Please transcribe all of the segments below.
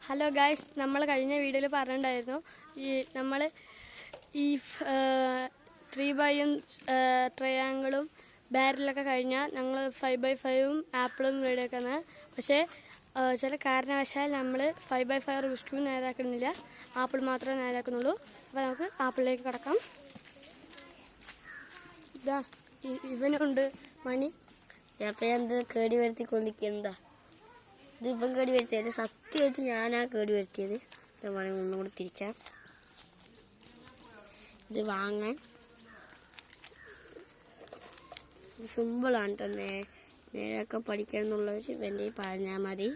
Hello guys, നമ്മൾ കഴിഞ്ഞ വീഡിയോയിൽ പറഞ്ഞിട്ടുണ്ടായിരുന്നു നമ്മൾ ഈ 3x ട്രയാങ്കിളും ബാരലൊക്കെ കഴിഞ്ഞാൽ ഞങ്ങൾ 5x5ഉം ആപ്പിളും റെഡിയാക്കുന്നത്. പക്ഷേ ചില കാരണവശാൽ നമ്മൾ 5x5 റൂസ്ക്യൂ നേരാക്കുന്നില്ല, ആപ്പിൾ മാത്രമേ നേരാക്കുന്നുള്ളൂ. അപ്പോൾ നമുക്ക് ആപ്പിളിലേക്ക് കിടക്കാം. ഇതാ ഇവനുണ്ട് മണി. അപ്പം ഞാൻ കേടി വരുത്തിക്കൊണ്ടിരിക്കുന്നതാ. ഇതിപ്പം കേടി വരുത്തിയത് സത്യമായിട്ട് ഞാനാ കേടി വരുത്തിയത്. വേണമെങ്കിൽ ഒന്നും കൂടി തിരിക്കാം. ഇത് വാങ്ങാൻ ഇത് സിമ്പിളാണ് കേട്ടോ. നേരൊക്കെ പഠിക്കണം എന്നുള്ളവർ എൻ്റെ പറഞ്ഞാൽ മതി,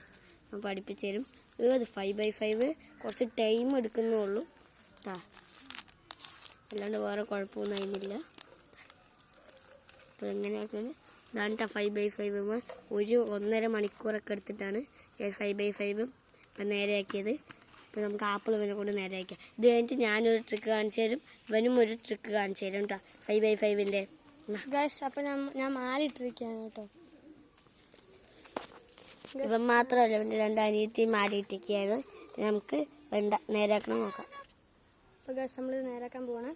ഞാൻ പഠിപ്പിച്ചു തരും. ഏത് 5x5 കുറച്ച് ടൈം എടുക്കുന്നുള്ളൂ കേട്ടോ, അല്ലാണ്ട് വേറെ കുഴപ്പമൊന്നും അതിനില്ല. അപ്പോൾ എങ്ങനെയാക്കിയാൽ ഇതാണ് 5x5 1.5 മണിക്കൂറൊക്കെ എടുത്തിട്ടാണ് 5x5 നേരെയാക്കിയത്. ഇപ്പോൾ നമുക്ക് ആപ്പിൾ ഇവനെ കൊണ്ട് നേരെയാക്കാം. ഇത് കഴിഞ്ഞിട്ട് ഞാനൊരു ട്രിക്ക് കാണിച്ചു തരും, ഇവനും ഒരു ട്രിക്ക് കാണിച്ചു തരും കേട്ടോ 5x5ൻ്റെ. ഗൈസ്, അപ്പോൾ ഞാൻ മാറിയിട്ടിരിക്കുകയാണ് കേട്ടോ. ഇവൻ മാത്രമല്ല, ഇവൻ്റെ 2 അനിയത്തിയും മാറിയിട്ടിരിക്കുകയാണ്. നമുക്ക് നേരെയാക്കണം നോക്കാം. അപ്പോൾ ഗൈസ്, നമ്മളിത് നേരാക്കാൻ പോവാണ്.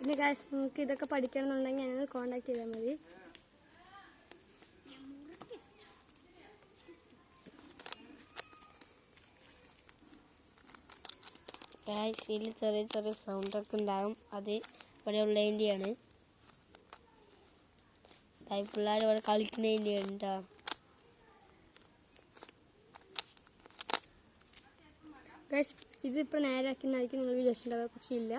പിന്നെ ഗൈസ്, നിങ്ങൾക്ക് ഇതൊക്കെ പഠിക്കണമെന്നുണ്ടെങ്കിൽ എന്നെ കോൺടാക്ട് ചെയ്താൽ മതി. ഇതിൽ ചെറിയ ചെറിയ സൗണ്ടൊക്കെ ഉണ്ടാകും, അത് ഇവിടെ ഉള്ളതിൻ്റെയാണ്. പിള്ളേർ ഇവിടെ കളിക്കുന്നതിൻ്റെയാണ് കേട്ടോ. ഗൈസ്, ഇതിപ്പോൾ നേരാക്കുന്നതായിരിക്കും നിങ്ങൾ വിചാരിച്ചിട്ടുണ്ടാവുക, പക്ഷേ ഇല്ല.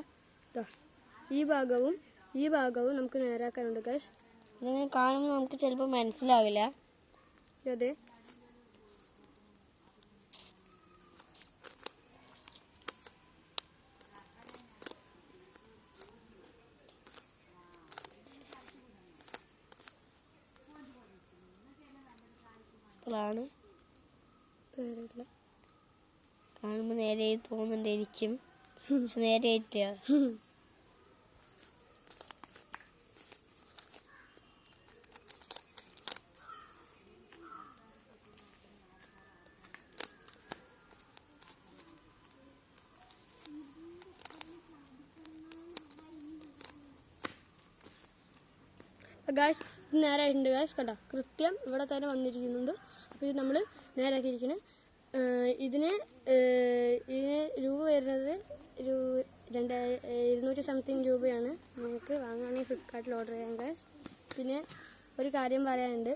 ഈ ഭാഗവും നമുക്ക് നേരാക്കാനുണ്ട് ഗൈസ്. ഇതിങ്ങനെ കാണുമ്പോൾ നമുക്ക് ചിലപ്പോൾ മനസ്സിലാവില്ല. അതെ, കാണുമ്പോൾ നേരെ തോന്നുന്നുണ്ട് എനിക്കും, പക്ഷെ നേരെ ആയിട്ടില്ല. ഗായ്സ്, ഇത് നേരായിട്ടുണ്ട് ഗായ്സ്, കേട്ടോ. കൃത്യം ഇവിടെ തന്നെ വന്നിരിക്കുന്നുണ്ട്. അപ്പോൾ ഇത് നമ്മൾ നേരാക്കിയിരിക്കുന്നത്. ഇതിന് രൂപ വരുന്നത് 200 സംതിങ് രൂപയാണ്. നിങ്ങൾക്ക് വാങ്ങുകയാണെങ്കിൽ ഫ്ലിപ്കാർട്ടിൽ ഓർഡർ ചെയ്യാം ഗായ്സ്. പിന്നെ ഒരു കാര്യം പറയാനുണ്ട്,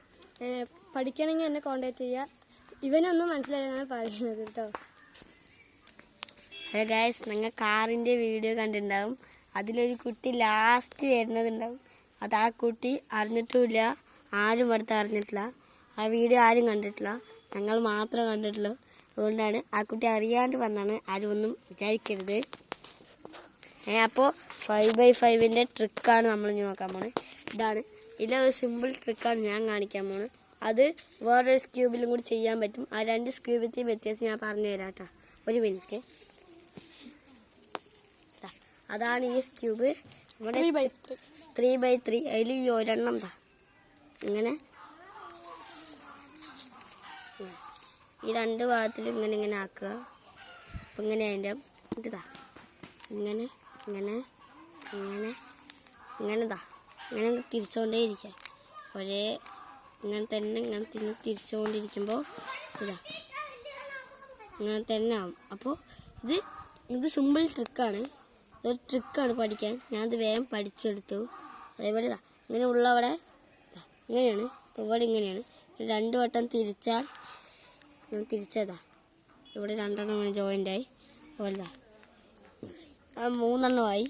പഠിക്കണമെങ്കിൽ എന്നെ കോൺടാക്ട് ചെയ്യുക. ഇവനൊന്നും മനസ്സിലായെന്നാണ് പറയുന്നത് കേട്ടോ. ഹലോ ഗായ്സ്, നിങ്ങൾ കാറിൻ്റെ വീഡിയോ കണ്ടിട്ടുണ്ടാവും. അതിലൊരു കുട്ടി ലാസ്റ്റ് വരുന്നതുണ്ടാവും. അത് ആ കുട്ടി അറിഞ്ഞിട്ടുമില്ല, ആരും അടുത്ത് അറിഞ്ഞിട്ടില്ല. ആ വീഡിയോ ആരും കണ്ടിട്ടില്ല, ഞങ്ങൾ മാത്രം കണ്ടിട്ടുള്ളൂ. അതുകൊണ്ടാണ് ആ കുട്ടി അറിയാണ്ട് വന്നാണ്, ആരും ഒന്നും വിചാരിക്കരുത്. അപ്പോൾ 5x5ൻ്റെ ട്രിക്കാണ് നമ്മൾ ഇനി നോക്കാൻ പോണത്. ഇതാണ്, ഇതിലൊരു സിമ്പിൾ ട്രിക്കാണ് ഞാൻ കാണിക്കാൻ പോണത്. അത് വേറൊരു സ്ക്യൂബിലും കൂടി ചെയ്യാൻ പറ്റും. ആ 2 സ്ക്യൂബിലത്തെയും വ്യത്യാസം ഞാൻ പറഞ്ഞു തരാം കേട്ടോ. ഒരു മിനിറ്റ്. അതാണ് ഈ സ്ക്യൂബ്. ഇവിടെ 3x3. 3x3 അതിൽ ഈ ഒരെണ്ണം താ ഇങ്ങനെ ഈ രണ്ട് ഭാഗത്തിലും ഇങ്ങനെ ഇങ്ങനെ ആക്കുക. അപ്പം ഇങ്ങനെ അതിൻ്റെ ഇതാ ഇങ്ങനെ ഇങ്ങനെ ഇങ്ങനെ ഇങ്ങനെ ഇതാ ഇങ്ങനെ തിരിച്ചുകൊണ്ടേ ഇരിക്കാം. ഒരേ ഇങ്ങനെ തന്നെ ഇങ്ങനെ തിരിച്ചുകൊണ്ടിരിക്കുമ്പോൾ ഇതാ ഇങ്ങനെ തന്നെ ആവും. അപ്പോൾ ഇത് സിമ്പിൾ ട്രിക്കാണ്. ഇതൊരു ട്രിക്കാണ് പഠിക്കാൻ. ഞാനത് വേഗം പഠിച്ചെടുത്തു. അതേപോലെ ഇതാ ഇങ്ങനെ ഉള്ളവിടെ ഇങ്ങനെയാണ്. ഇപ്പോൾ ഇവിടെ ഇങ്ങനെയാണ്. 2 വട്ടം തിരിച്ചാൽ തിരിച്ചതാ ഇവിടെ 2 എണ്ണം ഇങ്ങനെ ജോയിൻ്റായി. അതുപോലെ മൂന്നെണ്ണമായി.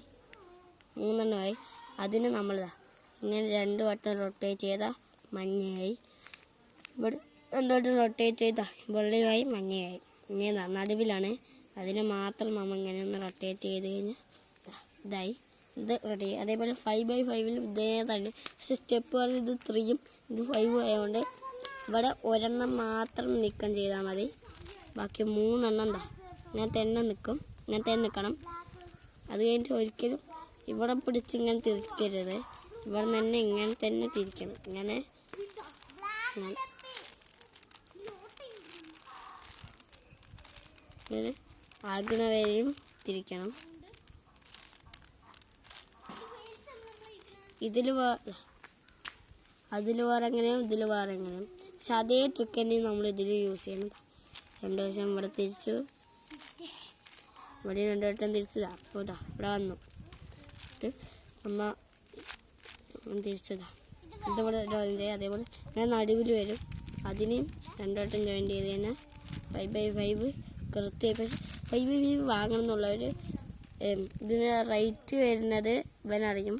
അതിന് നമ്മളിതാ ഇങ്ങനെ 2 വട്ടം റൊട്ടേറ്റ് ചെയ്താൽ മഞ്ഞയായി. ഇവിടെ 2 വട്ടം റൊട്ടേറ്റ് ചെയ്താൽ വെള്ളയായി മഞ്ഞയായി. ഇങ്ങനെ നടുവിലാണ്. അതിന് മാത്രം നമ്മൾ ഇങ്ങനെ ഒന്ന് റൊട്ടേറ്റ് ചെയ്ത് കഴിഞ്ഞാൽ ഇതായി. ഇത് റെഡി. അതേപോലെ 5x5 ഇതേ തന്നെ. പക്ഷെ സ്റ്റെപ്പ് പറഞ്ഞ് ഇത് 3ഉം ഇത് 5ഉം ആയതുകൊണ്ട് ഇവിടെ ഒരെണ്ണം മാത്രം നീക്കം ചെയ്താൽ മതി. ബാക്കി 3 എണ്ണം ഇങ്ങനെ തന്നെ നിൽക്കണം. അത് കഴിഞ്ഞിട്ട് ഒരിക്കലും ഇവിടെ പിടിച്ച് ഇങ്ങനെ തിരിക്കരുത്. ഇവിടെ തന്നെ ഇങ്ങനെ തന്നെ തിരിക്കണം. ഇങ്ങനെ ആഗ്ന വരെയും തിരിക്കണം. അതിൽ വേറെ എങ്ങനെയും ഇതിൽ വേറെ എങ്ങനെയും. പക്ഷെ അതേ ട്രിക്ക് തന്നെയും നമ്മൾ ഇതിൽ യൂസ് ചെയ്യുന്നത്. 2 വശം ഇവിടെ തിരിച്ചു, ഇവിടെ 2 വട്ടം തിരിച്ചതാ. അപ്പോൾ ഇവിടെ വന്നു അമ്മ തിരിച്ചതാ. ഇതിവിടെ ജോയിൻ ചെയ്യുക. അതേപോലെ ഞാൻ നടുവിൽ വരും. അതിനെയും 2 വട്ടം ജോയിൻ ചെയ്ത് കഴിഞ്ഞാൽ 5x5 കൃത്യമായി. പക്ഷെ 5x5 വാങ്ങണം എന്നുള്ളവർ ഇതിന് റേറ്റ് വരുന്നത് ഇവനറിയും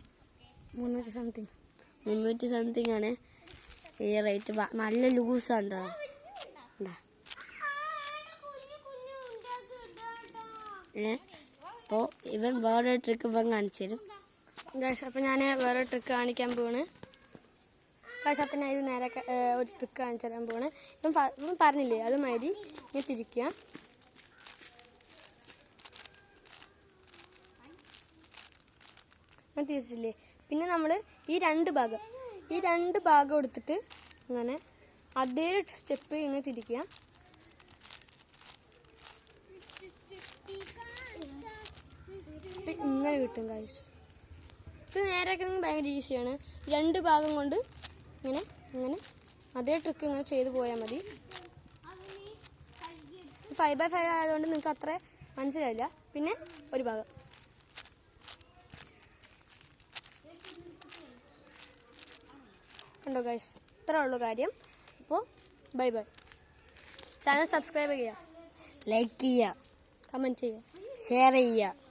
300 സംതിങ് ആണ് ഈ റേറ്റ്. നല്ല ലൂസാണ്. അപ്പോൾ ഇവൻ വേറെ ട്രിക്ക് ഇവൻ കാണിച്ചു തരും. അപ്പോൾ ഞാൻ വേറെ ട്രിക്ക് കാണിക്കാൻ പോവാണ്. അപ്പം ഞാൻ ഇത് നേരെ ഒരു ട്രിക്ക് കാണിച്ചു തരാൻ പോവാണ്. ഇപ്പം പറഞ്ഞില്ലേ അതുമാതിരി ഇങ്ങനെ തിരിക്കുക. ഞാൻ തിരിച്ചില്ലേ. പിന്നെ നമ്മൾ ഈ രണ്ട് ഭാഗം എടുത്തിട്ട് ഇങ്ങനെ അതേ സ്റ്റെപ്പ് ഇങ്ങനെ തിരിക്കുക. അപ്പം ഇങ്ങനെ കിട്ടും ഗൈസ്. ഇത് നേരെയാക്കുന്നത് ഭയങ്കര ഈസിയാണ്. 2 ഭാഗം കൊണ്ട് ഇങ്ങനെ അതേ ട്രിക്ക് ഇങ്ങനെ ചെയ്ത് പോയാൽ മതി. 5x5 ആയതുകൊണ്ട് നിങ്ങൾക്ക് അത്ര മനസ്സിലായില്ല. പിന്നെ ഒരു ഭാഗം കണ്ടോ ഗൈസ്, ഇത്രേ ഉള്ളൂ കാര്യം. അപ്പോൾ ബൈ. ചാനൽ സബ്സ്ക്രൈബ് ചെയ്യുക, ലൈക്ക് ചെയ്യുക, കമൻറ്റ് ചെയ്യുക, ഷെയർ ചെയ്യുക.